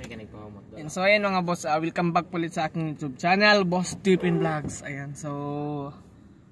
Yan, so ayan mga boss, welcome back ulit sa aking YouTube channel, Boss Tipin Vlogs. Ayan, so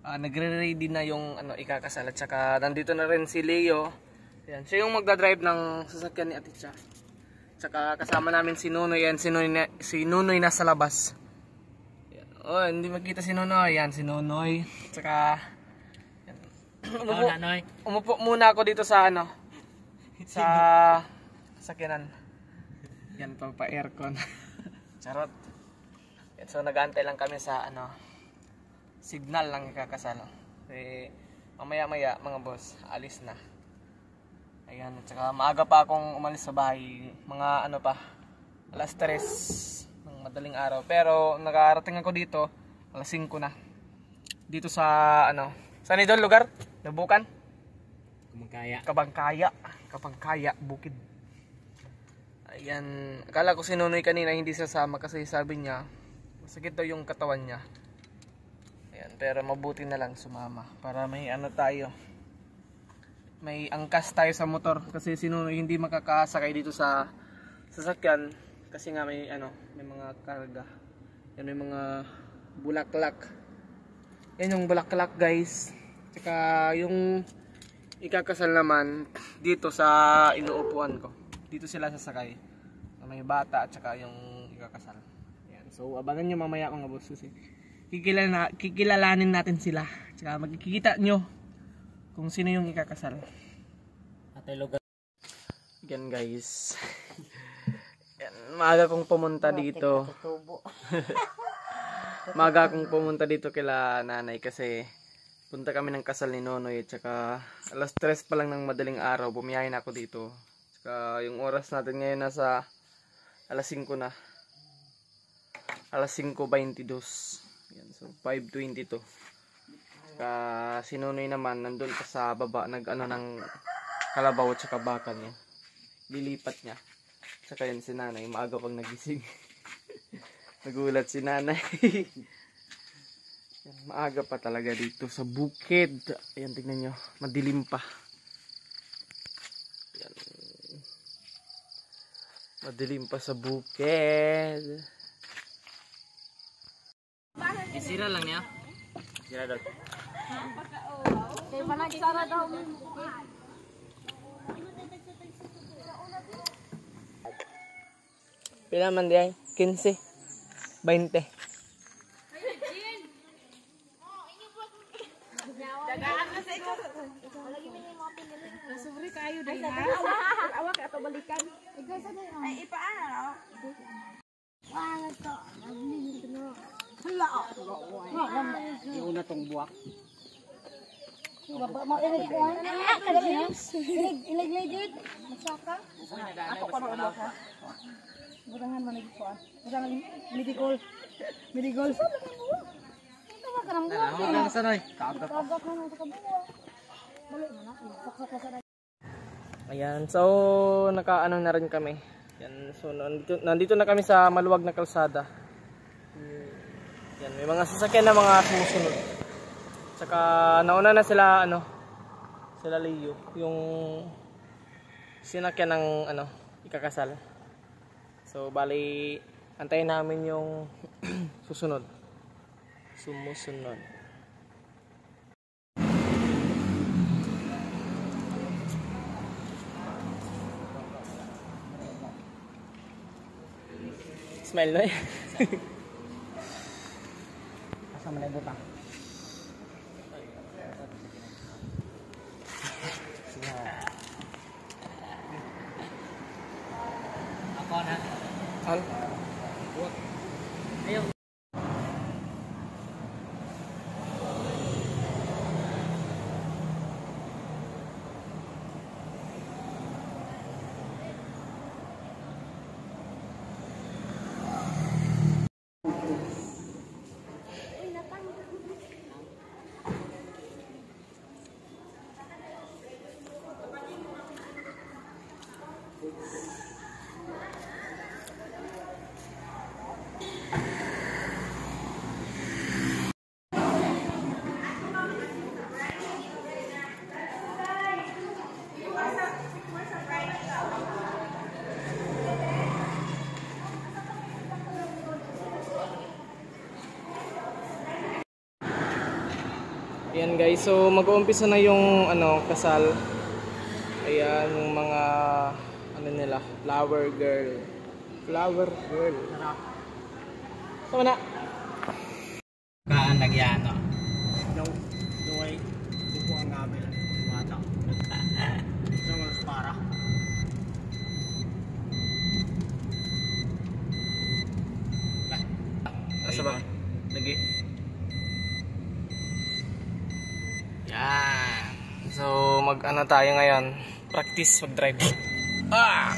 nagre-ready na yung ikakasal at saka nandito na rin si Leo. Ayan, siya yung magdadrive ng sasakyan ni Ate Cha. Tsaka kasama namin si Nunoy. Ayan, si Nunoy nasa labas. Ayan. Oh, hindi makita si Nunoy. Ayan, si Nunoy. Tsaka umupo muna ako dito sa sa sakyanan. Yan pa aircon. Charot. Yan, so nag-aantay lang kami sa signal lang ikakasal. Eh mamaya-maya mga boss, alis na. Ayan, at saka maaga pa akong umalis sa bahay. Mga alas 3 ng madaling araw. Pero nakarating ako dito alas 5 na. Dito sa saan ito lugar? Nabukan? Kabangkaya, Bukid. Ayan, akala ko si Nunoy kanina hindi sasama kasi sabi niya masakit daw yung katawan niya. Ayan, pero mabuti na lang sumama para may tayo. May angkas tayo sa motor kasi si Nunoy hindi makakasakay dito sa sasakyan kasi nga may mga karga. Yan, may mga bulaklak. Yan yung bulaklak, guys. Tsaka yung ikakasal naman dito sa inuupuan ko. Dito sila sasakay. May bata at saka yung ikakasal. Ayan. So abangan nyo mamaya mga boss. Kikilalanin natin sila. Tsaka magkikita nyo kung sino yung ikakasal. Yan guys. Yan, maaga kong pumunta dito. Maaga akong pumunta dito kila nanay kasi punta kami ng kasal ni Nonoy. At saka alas 3 pa lang ng madaling araw bumiyahin ako dito. Yung oras natin ngayon nasa alas 5 na. Alas 5:22. Yan, so 5:22. Si Nunoy naman nandun pa sa baba ng kalabaw at saka bakal niya. Lilipat niya. Saka yun si nanay maaga pang nagising. Nagulat si nanay. Yan, maaga pa talaga dito sa bukid. Ayan, tignan nyo, madilim pa. Yan. Madilim pa sa bukid. Isira lang niya. Isira daw. Kaya managsara daw. Pila man di ay? 15. 20. Dagaan na sa ito. Lagi mo yung mga pinili. Nasubri kayo dahil ha? Awak ka balikan. Ikaw sa dahil. Ay, ipaano? Wala to. Naglilin ko na. Hala. Yung una tong buwak. Ilig ko. Ilig legit. Masaka. Ako pa na ka. Burangan manig ko. Burangan midigol. Midigol. Ayan, so nakaano na rin kami. Yan, so nandito na kami sa maluwag na kalsada. Yan, may mga sasakyan na mga sumusunod. Saka nauna na sila sila Leo, yung sinakyan ng ikakasal. So bali antayin namin yung sumusunod. Smile na eh. Kasama na yung butang. Ako na. Al? Ayaw. Ayan guys, so mag-uumpisa na yung kasal. Ayan yung mga nila, flower girl. Flower girl. Sama na. Kaan nagyano. Duway dupo ang gabi lang mata. Sungus para. Asa ba? Lagi. Yan. So mag-ano tayo ngayon? Practice mag-drive. Ah!